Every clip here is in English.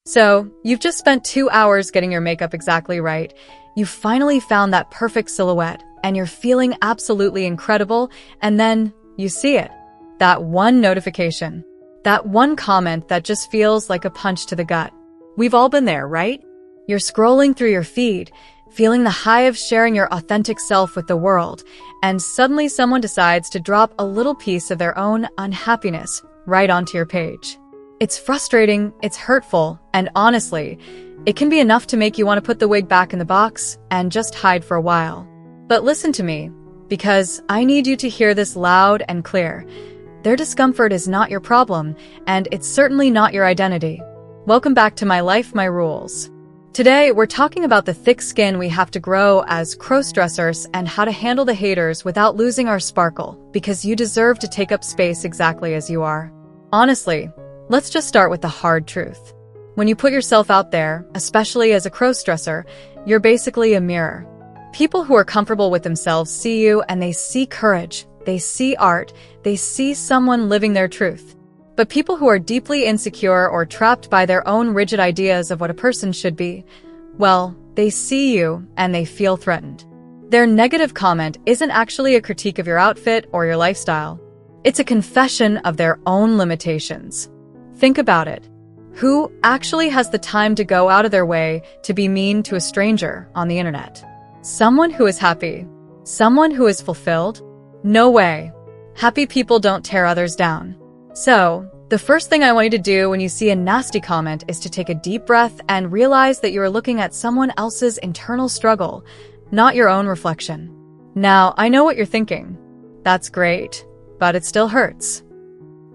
So, you've just spent 2 hours getting your makeup exactly right. You finally found that perfect silhouette, and you're feeling absolutely incredible, and then you see it. That one notification. That one comment that just feels like a punch to the gut. We've all been there, right? You're scrolling through your feed, feeling the high of sharing your authentic self with the world, and suddenly someone decides to drop a little piece of their own unhappiness right onto your page. It's frustrating, it's hurtful, and honestly, it can be enough to make you want to put the wig back in the box and just hide for a while. But listen to me, because I need you to hear this loud and clear. Their discomfort is not your problem, and it's certainly not your identity. Welcome back to My Life, My Rules. Today, we're talking about the thick skin we have to grow as crossdressers and how to handle the haters without losing our sparkle, because you deserve to take up space exactly as you are. Honestly, let's just start with the hard truth. When you put yourself out there, especially as a crossdresser, you're basically a mirror. People who are comfortable with themselves see you and they see courage, they see art, they see someone living their truth. But people who are deeply insecure or trapped by their own rigid ideas of what a person should be, well, they see you and they feel threatened. Their negative comment isn't actually a critique of your outfit or your lifestyle. It's a confession of their own limitations. Think about it. Who actually has the time to go out of their way to be mean to a stranger on the internet? Someone who is happy? Someone who is fulfilled? No way. Happy people don't tear others down. So, the first thing I want you to do when you see a nasty comment is to take a deep breath and realize that you are looking at someone else's internal struggle, not your own reflection. Now, I know what you're thinking. That's great, but it still hurts.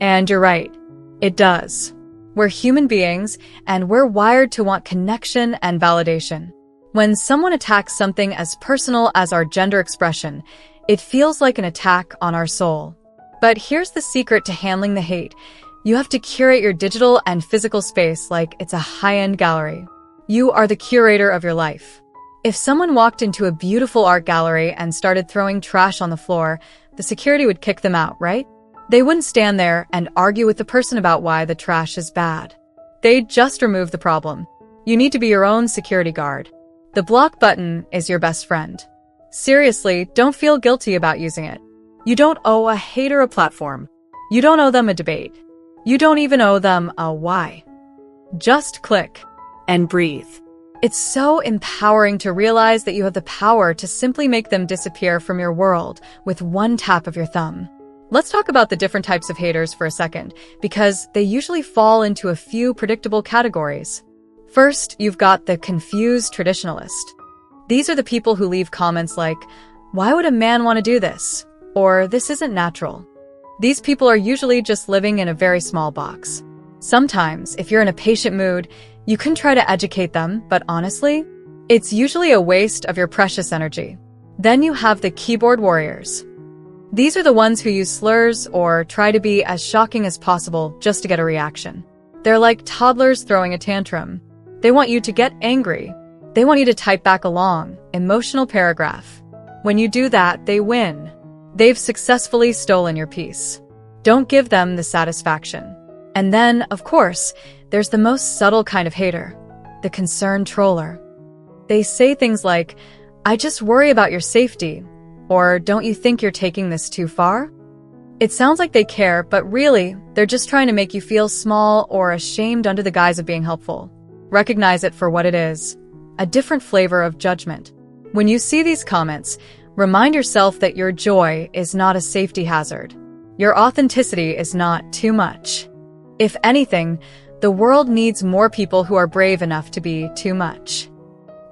And you're right. It does. We're human beings, and we're wired to want connection and validation. When someone attacks something as personal as our gender expression, it feels like an attack on our soul. But here's the secret to handling the hate. You have to curate your digital and physical space like it's a high-end gallery. You are the curator of your life. If someone walked into a beautiful art gallery and started throwing trash on the floor, the security would kick them out, right? They wouldn't stand there and argue with the person about why the trash is bad. They'd just remove the problem. You need to be your own security guard. The block button is your best friend. Seriously, don't feel guilty about using it. You don't owe a hater a platform. You don't owe them a debate. You don't even owe them a why. Just click and breathe. It's so empowering to realize that you have the power to simply make them disappear from your world with one tap of your thumb. Let's talk about the different types of haters for a second, because they usually fall into a few predictable categories. First, you've got the confused traditionalist. These are the people who leave comments like, "Why would a man want to do this?" Or, "This isn't natural." These people are usually just living in a very small box. Sometimes, if you're in a patient mood, you can try to educate them, but honestly, it's usually a waste of your precious energy. Then you have the keyboard warriors. These are the ones who use slurs or try to be as shocking as possible just to get a reaction. They're like toddlers throwing a tantrum. They want you to get angry. They want you to type back a long, emotional paragraph. When you do that, they win. They've successfully stolen your peace. Don't give them the satisfaction. And then, of course, there's the most subtle kind of hater, the concerned troller. They say things like, "I just worry about your safety," or "Don't you think you're taking this too far?" It sounds like they care, but really, they're just trying to make you feel small or ashamed under the guise of being helpful. Recognize it for what it is, a different flavor of judgment. When you see these comments, remind yourself that your joy is not a safety hazard. Your authenticity is not too much. If anything, the world needs more people who are brave enough to be too much.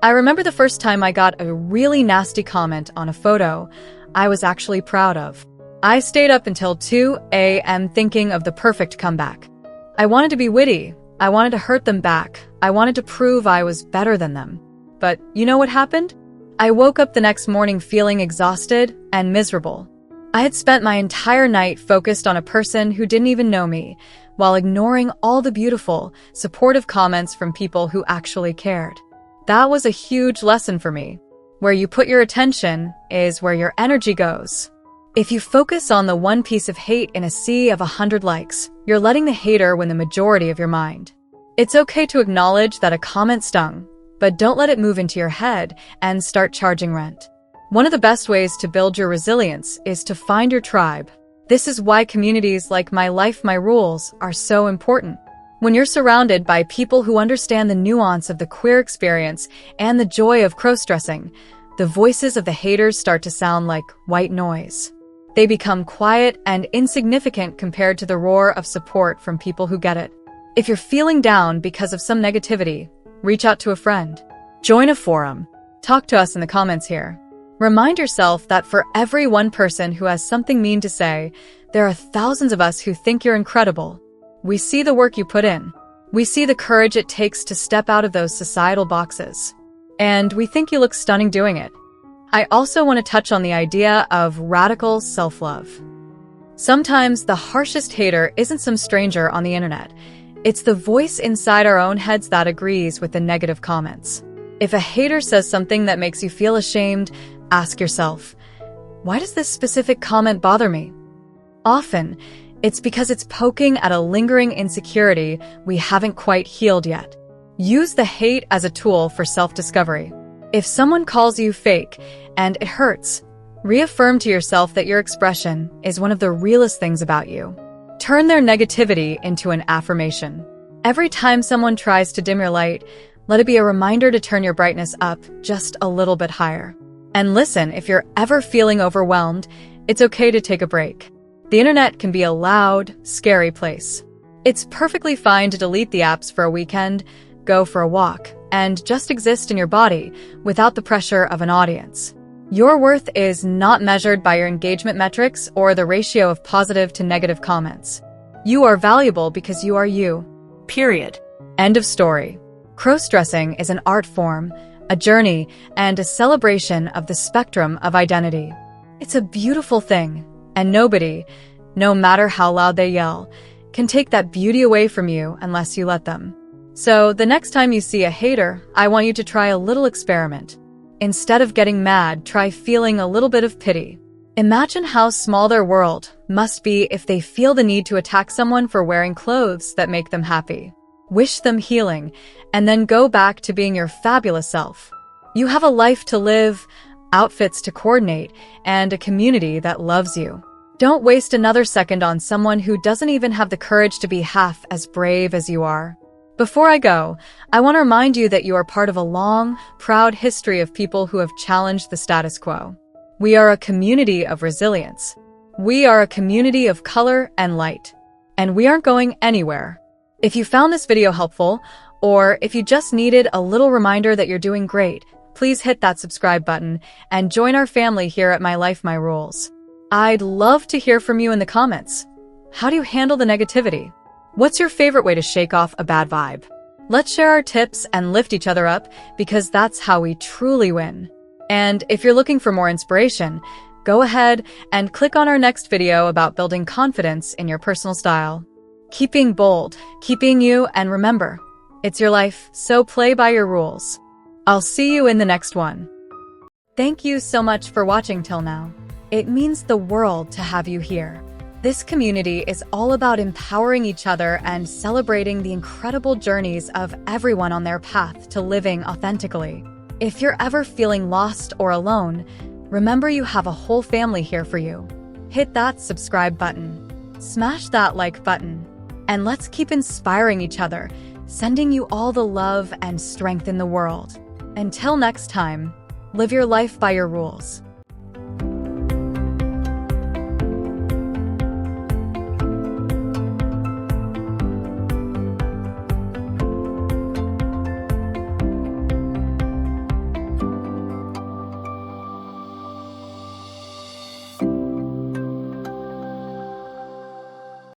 I remember the first time I got a really nasty comment on a photo I was actually proud of. I stayed up until 2 a.m. thinking of the perfect comeback. I wanted to be witty. I wanted to hurt them back. I wanted to prove I was better than them. But you know what happened? I woke up the next morning feeling exhausted and miserable. I had spent my entire night focused on a person who didn't even know me, while ignoring all the beautiful, supportive comments from people who actually cared. That was a huge lesson for me. Where you put your attention is where your energy goes. If you focus on the one piece of hate in a sea of 100 likes, you're letting the hater win the majority of your mind. It's okay to acknowledge that a comment stung, but don't let it move into your head and start charging rent. One of the best ways to build your resilience is to find your tribe. This is why communities like My Life, My Rules are so important. When you're surrounded by people who understand the nuance of the queer experience and the joy of crossdressing, the voices of the haters start to sound like white noise. They become quiet and insignificant compared to the roar of support from people who get it. If you're feeling down because of some negativity, reach out to a friend. Join a forum. Talk to us in the comments here. Remind yourself that for every one person who has something mean to say, there are thousands of us who think you're incredible. We see the work you put in. We see the courage it takes to step out of those societal boxes. And we think you look stunning doing it. I also want to touch on the idea of radical self-love. Sometimes the harshest hater isn't some stranger on the internet. It's the voice inside our own heads that agrees with the negative comments. If a hater says something that makes you feel ashamed, ask yourself, why does this specific comment bother me? Often, it's because it's poking at a lingering insecurity we haven't quite healed yet. Use the hate as a tool for self-discovery. If someone calls you fake and it hurts, reaffirm to yourself that your expression is one of the realest things about you. Turn their negativity into an affirmation. Every time someone tries to dim your light, let it be a reminder to turn your brightness up just a little bit higher. And listen, if you're ever feeling overwhelmed, it's okay to take a break. The internet can be a loud, scary place. It's perfectly fine to delete the apps for a weekend, go for a walk, and just exist in your body without the pressure of an audience. Your worth is not measured by your engagement metrics or the ratio of positive to negative comments. You are valuable because you are you. Period. End of story. Crossdressing is an art form, a journey, and a celebration of the spectrum of identity. It's a beautiful thing, and nobody, no matter how loud they yell, can take that beauty away from you unless you let them. So the next time you see a hater, I want you to try a little experiment. Instead of getting mad, try feeling a little bit of pity. Imagine how small their world must be if they feel the need to attack someone for wearing clothes that make them happy. Wish them healing, and then go back to being your fabulous self. You have a life to live, outfits to coordinate, and a community that loves you. Don't waste another second on someone who doesn't even have the courage to be half as brave as you are. Before I go, I want to remind you that you are part of a long, proud history of people who have challenged the status quo. We are a community of resilience. We are a community of color and light. And we aren't going anywhere. If you found this video helpful, or if you just needed a little reminder that you're doing great, please hit that subscribe button and join our family here at My Life, My Rules. I'd love to hear from you in the comments. How do you handle the negativity? What's your favorite way to shake off a bad vibe? Let's share our tips and lift each other up, because that's how we truly win. And if you're looking for more inspiration, go ahead and click on our next video about building confidence in your personal style. Keep being bold, keep being you, and remember, it's your life, so play by your rules. I'll see you in the next one. Thank you so much for watching till now. It means the world to have you here. This community is all about empowering each other and celebrating the incredible journeys of everyone on their path to living authentically. If you're ever feeling lost or alone, remember you have a whole family here for you. Hit that subscribe button, smash that like button, and let's keep inspiring each other, sending you all the love and strength in the world. Until next time, live your life by your rules.